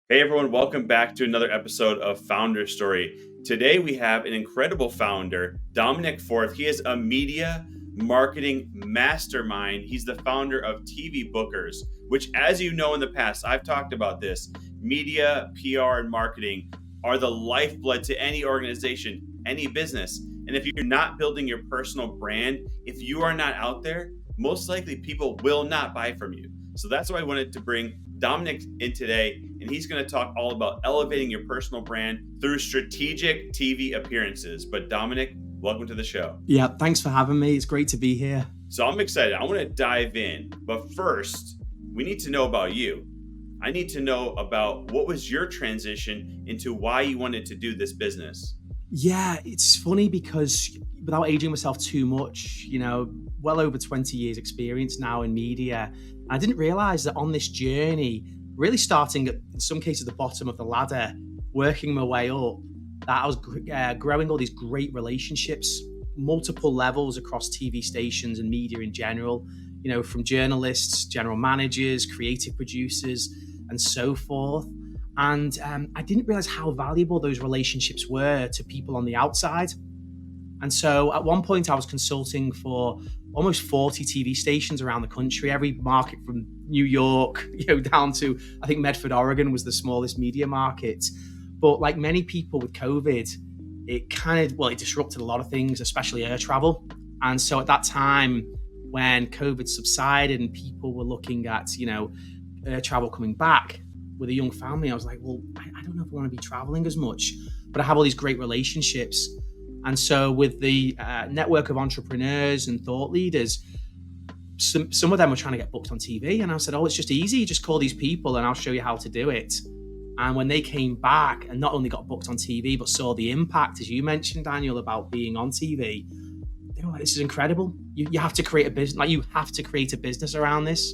Hey everyone, welcome back to another episode of Founder Story. Today we have an incredible founder, Dominic Forth. He is a media marketing mastermind. He's the founder of TV Bookers, which, as you know in the past, I've talked about this. Media, PR, and marketing are the lifeblood to any organization, any business. And if you're not building your personal brand, if you are not out there, most likely people will not buy from you. So that's why I wanted to bring Dominic in today, and he's going to talk all about elevating your personal brand through strategic TV appearances. But Dominic, welcome to the show. Yeah, thanks for having me. It's great to be here. So I'm excited. I want to dive in. But first, we need to know about you. I need to know about what was your transition into why you wanted to do this business. Yeah, it's funny because without aging myself too much, well over 20 years experience now in media. I didn't realize that on this journey, really starting at, in some cases, the bottom of the ladder, working my way up, that I was growing all these great relationships, multiple levels across TV stations and media in general, from journalists, general managers, creative producers, and so forth. And I didn't realize how valuable those relationships were to people on the outside. And so at one point I was consulting for almost 40 TV stations around the country, every market from New York, down to, I think Medford, Oregon was the smallest media market. But like many people with COVID, it disrupted a lot of things, especially air travel. And so at that time, when COVID subsided and people were looking at, air travel coming back with a young family, I was like, well, I don't know if I want to be traveling as much, but I have all these great relationships. And so with the network of entrepreneurs and thought leaders, some of them were trying to get booked on TV. And I said, it's just easy. Just call these people and I'll show you how to do it. And when they came back and not only got booked on TV, but saw the impact, as you mentioned, Daniel, about being on TV, they were like, this is incredible. You have to create a business, you have to create a business around this.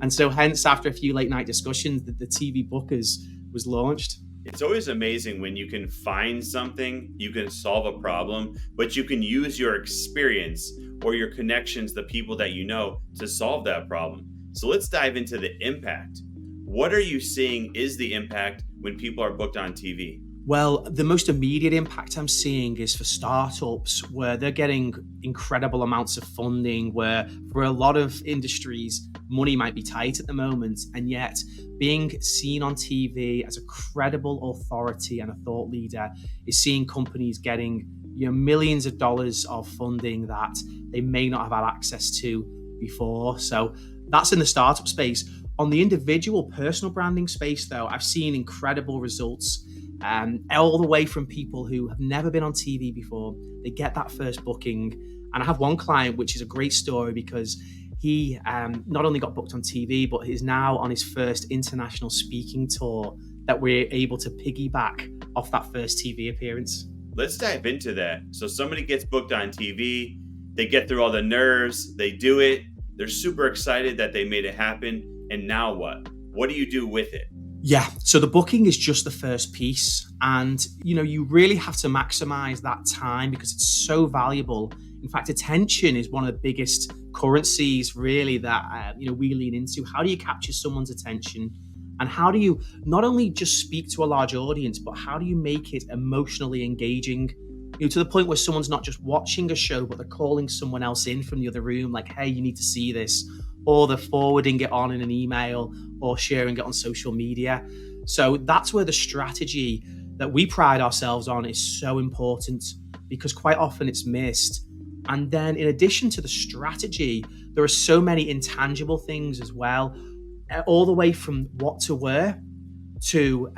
And so hence, after a few late night discussions, the TV Bookers was launched. It's always amazing when you can find something, you can solve a problem, but you can use your experience or your connections, the people that you know, to solve that problem. So let's dive into the impact. What are you seeing is the impact when people are booked on TV? Well, the most immediate impact I'm seeing is for startups where they're getting incredible amounts of funding, where for a lot of industries, money might be tight at the moment. And yet being seen on TV as a credible authority and a thought leader is seeing companies getting millions of dollars of funding that they may not have had access to before. So that's in the startup space. On the individual personal branding space, though, I've seen incredible results. All the way from people who have never been on TV before, they get that first booking. And I have one client, which is a great story because he not only got booked on TV, but is now on his first international speaking tour that we're able to piggyback off that first TV appearance. Let's dive into that. So somebody gets booked on TV, they get through all the nerves, they do it, they're super excited that they made it happen. And now what? What do you do with it? Yeah, so the booking is just the first piece. And, you really have to maximize that time because it's so valuable. In fact, attention is one of the biggest currencies really that, we lean into. How do you capture someone's attention? And how do you not only just speak to a large audience, but how do you make it emotionally engaging? To the point where someone's not just watching a show, but they're calling someone else in from the other room, like, hey, you need to see this. Or they're forwarding it on in an email or sharing it on social media. So that's where the strategy that we pride ourselves on is so important because quite often it's missed. And then in addition to the strategy, there are so many intangible things as well, all the way from what to wear to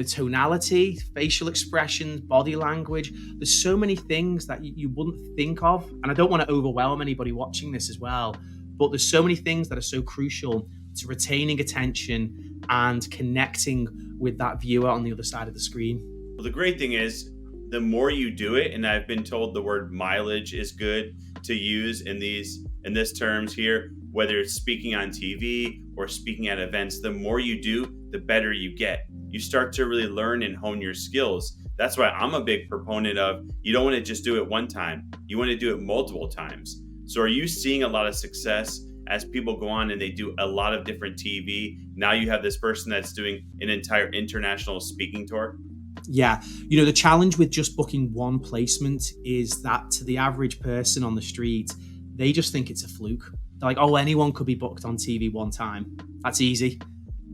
tonality, facial expressions, body language. There's so many things that you wouldn't think of. And I don't want to overwhelm anybody watching this as well. But there's so many things that are so crucial to retaining attention and connecting with that viewer on the other side of the screen. Well, the great thing is the more you do it, and I've been told the word mileage is good to use in this terms here, whether it's speaking on TV or speaking at events, the more you do, the better you get. You start to really learn and hone your skills. That's why I'm a big proponent of you don't want to just do it one time. You want to do it multiple times. So are you seeing a lot of success as people go on and they do a lot of different TV, now you have this person that's doing an entire international speaking tour? Yeah. The challenge with just booking one placement is that to the average person on the street, they just think it's a fluke. They're like, oh, anyone could be booked on TV one time. That's easy.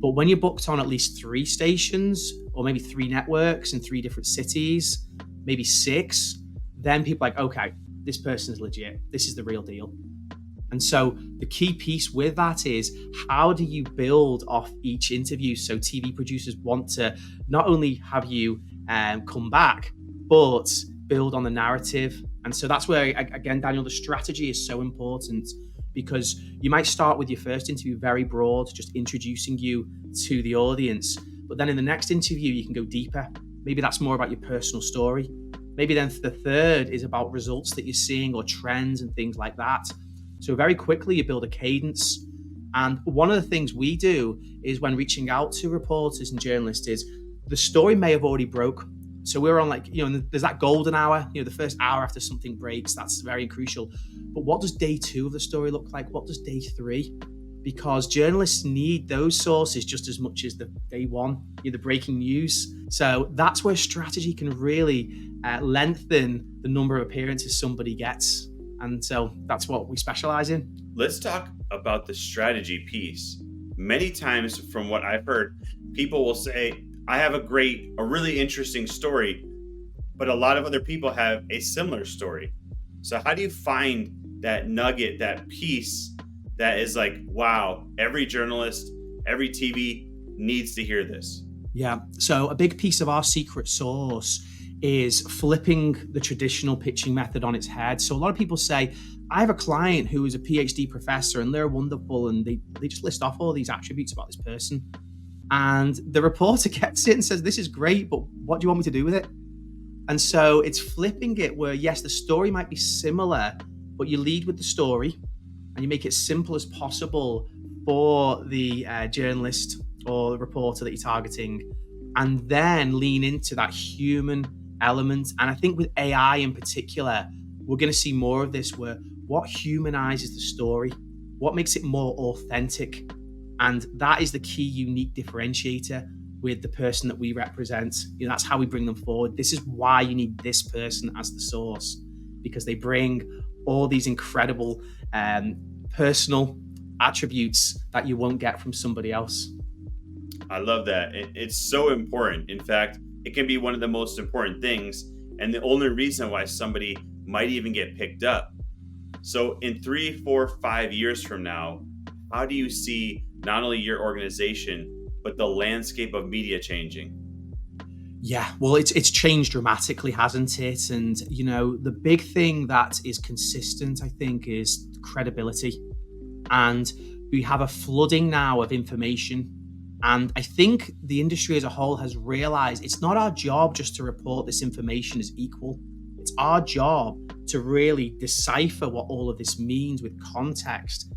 But when you're booked on at least 3 stations, or maybe 3 networks in 3 different cities, maybe 6, then people are like, okay, this person's legit. This is the real deal. And so the key piece with that is, how do you build off each interview? So TV producers want to not only have you come back, but build on the narrative. And so that's where, again, Daniel, the strategy is so important, because you might start with your first interview very broad, just introducing you to the audience. But then in the next interview, you can go deeper. Maybe that's more about your personal story. Maybe then the third is about results that you're seeing or trends and things like that. So very quickly you build a cadence. And one of the things we do is, when reaching out to reporters and journalists, is the story may have already broke. So we're on there's that golden hour, the first hour after something breaks, that's very crucial. But what does day 2 of the story look like? What does day 3? Because journalists need those sources just as much as the day 1, the breaking news. So that's where strategy can really lengthen the number of appearances somebody gets. And so that's what we specialize in. Let's talk about the strategy piece. Many times, from what I've heard, people will say, I have a really interesting story, but a lot of other people have a similar story. So how do you find that nugget, that piece that is like, wow, every journalist, every TV needs to hear this? Yeah. So a big piece of our secret sauce is flipping the traditional pitching method on its head. So a lot of people say, I have a client who is a PhD professor and they're wonderful, and they just list off all these attributes about this person. And the reporter gets it and says, this is great, but what do you want me to do with it? And so it's flipping it where, yes, the story might be similar, but you lead with the story and you make it simple as possible for the journalist or the reporter that you're targeting, and then lean into that human element. And I think with AI in particular, we're going to see more of this, where what humanizes the story, what makes it more authentic. And that is the key unique differentiator with the person that we represent. That's how we bring them forward. This is why you need this person as the source, because they bring all these incredible personal attributes that you won't get from somebody else. I love that. It's so important. In fact, it can be one of the most important things, and the only reason why somebody might even get picked up. So in 3, 4, 5 years from now, how do you see not only your organization, but the landscape of media changing? Yeah, well, it's changed dramatically, hasn't it? And, the big thing that is consistent, I think, is credibility. And we have a flooding now of information. And I think the industry as a whole has realized it's not our job just to report this information as equal. It's our job to really decipher what all of this means with context.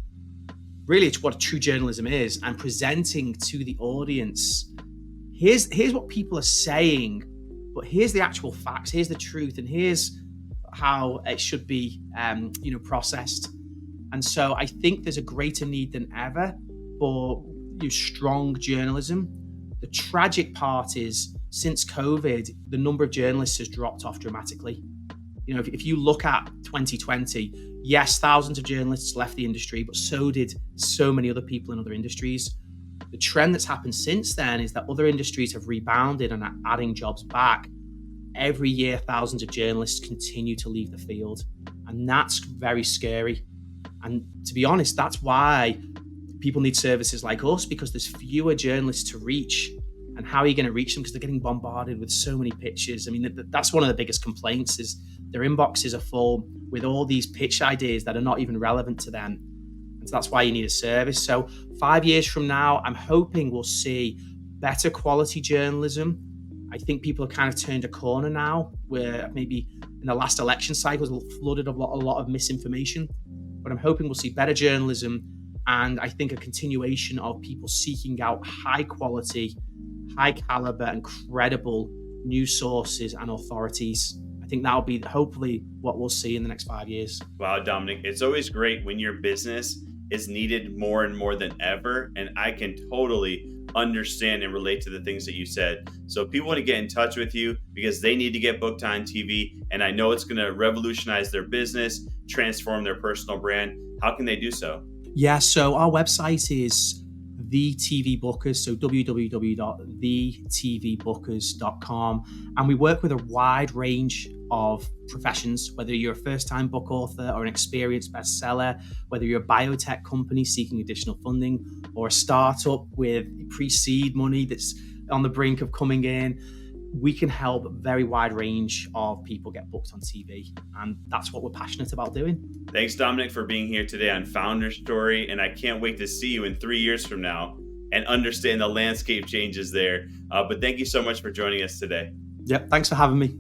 Really, it's what true journalism is, and presenting to the audience, here's what people are saying, but here's the actual facts, here's the truth, and here's how it should be processed. And so I think there's a greater need than ever for strong journalism. The tragic part is, since COVID, the number of journalists has dropped off dramatically. If you look at 2020, yes, thousands of journalists left the industry, but so did so many other people in other industries. The trend that's happened since then is that other industries have rebounded and are adding jobs back. Every year, thousands of journalists continue to leave the field, and that's very scary. And to be honest, that's why people need services like us, because there's fewer journalists to reach. And how are you going to reach them? Because they're getting bombarded with so many pitches. I mean, that's one of the biggest complaints, is their inboxes are full with all these pitch ideas that are not even relevant to them. And so that's why you need a service. So 5 years from now, I'm hoping we'll see better quality journalism. I think people have kind of turned a corner now, where maybe in the last election cycle was flooded a lot of misinformation. But I'm hoping we'll see better journalism, and I think a continuation of people seeking out high quality, high caliber and credible news sources and authorities. I think that'll be hopefully what we'll see in the next 5 years. Wow, Dominic, it's always great when your business is needed more and more than ever. And I can totally understand and relate to the things that you said. So people want to get in touch with you because they need to get booked on TV. And I know it's going to revolutionize their business, transform their personal brand. How can they do so? Yeah, so our website is The TV Bookers, so www.thetvbookers.com. And we work with a wide range of professions, whether you're a first-time book author or an experienced bestseller, whether you're a biotech company seeking additional funding or a startup with pre-seed money that's on the brink of coming in. We can help a very wide range of people get booked on TV. And that's what we're passionate about doing. Thanks, Dominic, for being here today on Founder Story. And I can't wait to see you in 3 years from now and understand the landscape changes there. But thank you so much for joining us today. Yep, thanks for having me.